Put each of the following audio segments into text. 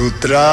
Rudra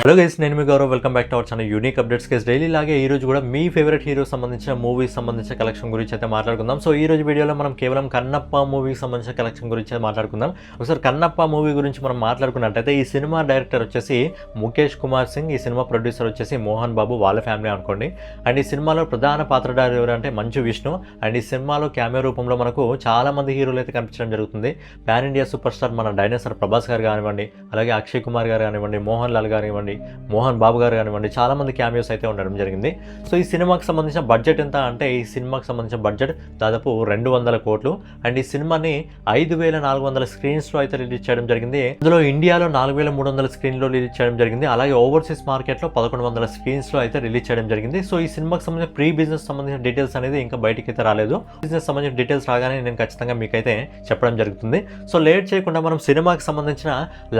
hello guys, నేను మీ Gaurav. Welcome back to our channel unique updates guys. Daily లాగే ఈ రోజు కూడా మీ ఫేవరెట్ హీరో సంబంధించిన మూవీస్ సంబంధించిన కలెక్షన్ గురించి అయితే మాట్లాడుకుందాం. సో ఈ రోజు వీడియోలో మనం కేవలం కన్నప్ప మూవీకి సంబంధించిన కలెక్షన్ గురించి అయితే మాట్లాడుకుందాం. ఒకసారి కన్నప్ప మూవీ గురించి మనం మాట్లాడుకున్నట్టయితే ఈ సినిమా డైరెక్టర్ వచ్చేసి ముఖేష్ కుమార్ సింగ్, ఈ సినిమా ప్రొడ్యూసర్ వచ్చేసి మోహన్ బాబు, వాళ్ళ ఫ్యామిలీ అనుకోండి. అండ్ ఈ సినిమాలో ప్రధాన పాత్రధారి ఎవరంటే మంచు విష్ణు. అండ్ ఈ సినిమాలో క్యామియో రూపంలో మనకు చాలా మంది హీరోలు అయితే కనిపించడం జరుగుతుంది. పాన్ ఇండియా సూపర్ స్టార్ మన డైనోసార్ ప్రభాస్ గారు కానివ్వండి, అలాగే అక్షయ్ కుమార్ గారు కానివ్వండి, మోహన్ లాల్ కానివ్వండి, మోహన్ బాబు గారు కానివ్వండి, చాలా మంది క్యామియోస్ అయితే ఉండడం జరిగింది. సో ఈ సినిమాకి సంబంధించిన బడ్జెట్ ఎంత అంటే ఈ సినిమాకి సంబంధించిన బడ్జెట్ దాదాపు 200 కోట్లు. అండ్ ఈ సినిమాని 5400 స్క్రీన్స్లో అయితే రిలీజ్ చేయడం జరిగింది. అందులో ఇండియాలో 4300 స్క్రీన్లో రిలీజ్ చేయడం జరిగింది. అలాగే ఓవర్సీస్ మార్కెట్లో 1100 స్క్రీన్స్లో అయితే రిలీజ్ చేయడం జరిగింది. సో ఈ సినిమాకి సంబంధించిన ప్రీ బిజినెస్ సంబంధించిన డీటెయిల్స్ అనేది ఇంకా బయటికి అయితే రాలేదు. బిజినెస్ సంబంధించిన డీటెయిల్స్ రాగానే నేను ఖచ్చితంగా మీకైతే చెప్పడం జరుగుతుంది. సో లేట్ చేయకుండా మనం సినిమాకి సంబంధించిన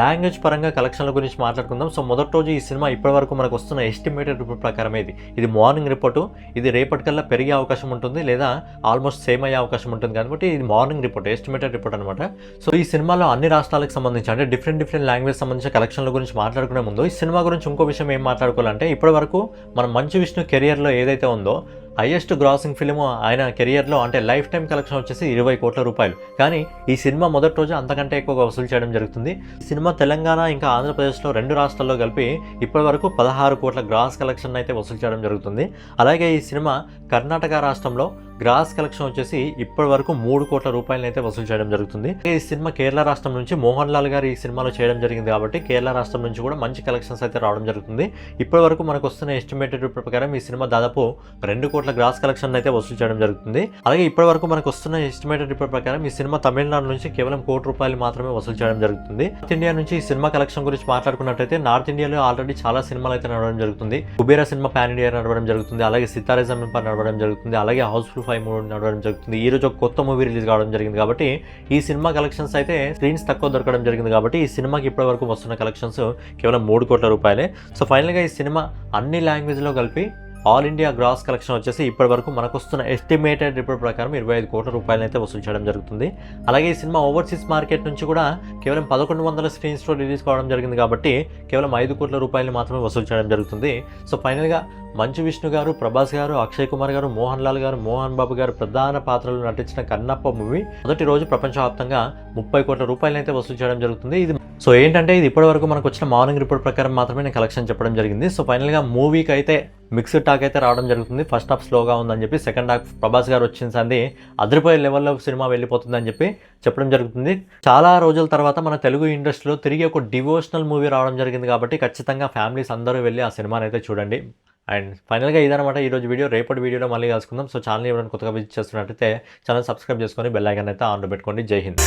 లాంగ్వేజ్ పరంగా కలెక్షన్ల గురించి మాట్లాడుకుందాం. సో మొదటి రోజు ఈ సినిమా ఇప్పటివరకు మనకు వస్తున్న ఎస్టిమేటెడ్ రిపోర్ట్ ప్రకారం ఇది మార్నింగ్ రిపోర్టు. ఇది రేపటికల్లా పెరిగే అవకాశం ఉంటుంది, లేదా ఆల్మోస్ట్ సేమ్ అయ్యే అవకాశం ఉంటుంది. కాబట్టి ఇది మార్నింగ్ రిపోర్ట్, ఎస్టిమేటెడ్ రిపోర్ట్ అనమాట. సో ఈ సినిమాలో అన్ని రాష్ట్రాలకు సంబంధించి అంటే డిఫరెంట్ లాంగ్వేజ్ సంబంధించిన కలెక్షన్ల గురించి మాట్లాడుకునే ముందు ఈ సినిమా గురించి ఇంకో విషయం ఏం మాట్లాడుకోవాలంటే ఇప్పటివరకు మన మంచు విష్ణు కెరియర్లో ఏదైతే ఉందో హైయెస్ట్ గ్రాసింగ్ ఫిల్మ్ ఆయన కెరియర్లో అంటే లైఫ్ టైం కలెక్షన్ వచ్చేసి 20 కోట్ల రూపాయలు. కానీ ఈ సినిమా మొదటి రోజు అంతకంటే ఎక్కువగా వసూలు చేయడం జరుగుతుంది. ఈ సినిమా తెలంగాణ ఇంకా ఆంధ్రప్రదేశ్లో 2 రాష్ట్రాల్లో కలిపి ఇప్పటి వరకు 16 కోట్ల గ్రాస్ కలెక్షన్ అయితే వసూలు చేయడం జరుగుతుంది. అలాగే ఈ సినిమా కర్ణాటక రాష్ట్రంలో గ్రాస్ కలెక్షన్ వచ్చేసి ఇప్పటి వరకు 3 కోట్ల రూపాయలను అయితే వసూలు చేయడం జరుగుతుంది. ఈ సినిమా కేరళ రాష్ట్రం నుంచి మోహన్ లాల్ గారు ఈ సినిమాలో చేయడం జరిగింది కాబట్టి కేరళ రాష్ట్రం నుంచి కూడా మంచి కలెక్షన్స్ అయితే రావడం జరుగుతుంది. ఇప్పటి వరకు మనకు వస్తున్న ఎస్టిమేటెడ్ రిపోర్ట్ ప్రకారం ఈ సినిమా దాదాపు 2 కోట్ల గ్రాస్ కలెక్షన్ అయితే వసూలు చేయడం జరుగుతుంది. అలాగే ఇప్పటి వరకు మనకు వస్తున్న ఎస్టిమేటెడ్ రిపోర్ట్ ప్రకారం ఈ సినిమా తమిళనాడు నుంచి కేవలం 1 కోటి రూపాయలు మాత్రమే వసూలు చేయడం జరుగుతుంది. నార్త్ ఇండియా నుంచి ఈ సినిమా కలెక్షన్ గురించి మాట్లాడుకున్నట్టయితే నార్త్ ఇండియాలో ఆల్రెడీ చాలా సినిమాలు అయితే నడవడం జరుగుతుంది. కుబేరా సినిమా పాన్ ఇండియా నడవడం జరుగుతుంది, అలాగే సితారే జమీన్ పర్ నడవడం జరుగుతుంది, అలాగే హౌస్ఫుల్ 5 మూవీ నడవడం జరుగుతుంది. ఈ రోజు ఒక కొత్త మూవీ రిలీజ్ కావడం జరిగింది కాబట్టి ఈ సినిమా కలెక్షన్స్ అయితే స్క్రీన్స్ తక్కువ దొరకడం జరిగింది. కాబట్టి ఈ సినిమాకి ఇప్పటి వరకు వస్తున్న కలెక్షన్స్ కేవలం 3 కోట్ల రూపాయలే. సో ఫైనల్గా ఈ సినిమా అన్ని లాంగ్వేజ్లో కలిపి ఆల్ ఇండియా గ్రాస్ కలెక్షన్ వచ్చేసి ఇప్పటి వరకు మనకు వస్తున్న ఎస్టిమేటెడ్ రిపోర్ట్ ప్రకారం 25 కోట్ల రూపాయలు అయితే వసూలు చేయడం జరుగుతుంది. అలాగే ఈ సినిమా ఓవర్సీస్ మార్కెట్ నుంచి కూడా కేవలం 1100 స్క్రీన్స్లో రిలీజ్ కావడం జరిగింది కాబట్టి కేవలం 5 కోట్ల రూపాయలు మాత్రమే వసూలు చేయడం జరుగుతుంది. సో ఫైనల్గా మంచు విష్ణు గారు, ప్రభాస్ గారు, అక్షయ్ కుమార్ గారు, మోహన్ లాల్ గారు, మోహన్ బాబు గారు ప్రధాన పాత్రలు నటించిన కన్నప్ప మూవీ మొదటి రోజు ప్రపంచవ్యాప్తంగా 30 కోట్ల రూపాయలు అయితే వసూలు చేయడం జరుగుతుంది. సో ఏంటంటే ఇది ఇప్పటివరకు మనకు వచ్చిన మార్నింగ్ రిపోర్ట్ ప్రకారం మాత్రమే నేను కలెక్షన్ చెప్పడం జరిగింది. సో ఫైనల్గా మూవీకి అయితే మిక్స్డ్ టాక్ అయితే రావడం జరుగుతుంది. ఫస్ట్ హాఫ్ స్లోగా ఉందని చెప్పి, సెకండ్ హాఫ్ ప్రభాస్ గారు వచ్చిన సంది అదిరిపోయే లెవెల్లో సినిమా వెళ్ళిపోతుందని చెప్పి చెప్పడం జరుగుతుంది. చాలా రోజుల తర్వాత మన తెలుగు ఇండస్ట్రీలో తిరిగి ఒక డివోషనల్ మూవీ రావడం జరిగింది కాబట్టి ఖచ్చితంగా ఫ్యామిలీస్ అందరూ వెళ్ళి ఆ సినిమాని అయితే చూడండి. అండ్ ఫైనల్గా ఇదనమాట ఈరోజు వీడియో. రేపటి వీడియోలో మళ్ళీ కలుసుకుందాం. సో ఛానల్ ఎవరైనా కొత్తగా విజిట్ చేస్తున్నట్టయితే ఛానల్ సబ్స్క్రైబ్ చేసుకొని బెల్ ఐకాన్ అయితే ఆన్లో పెట్టుకోండి. జై హింద్.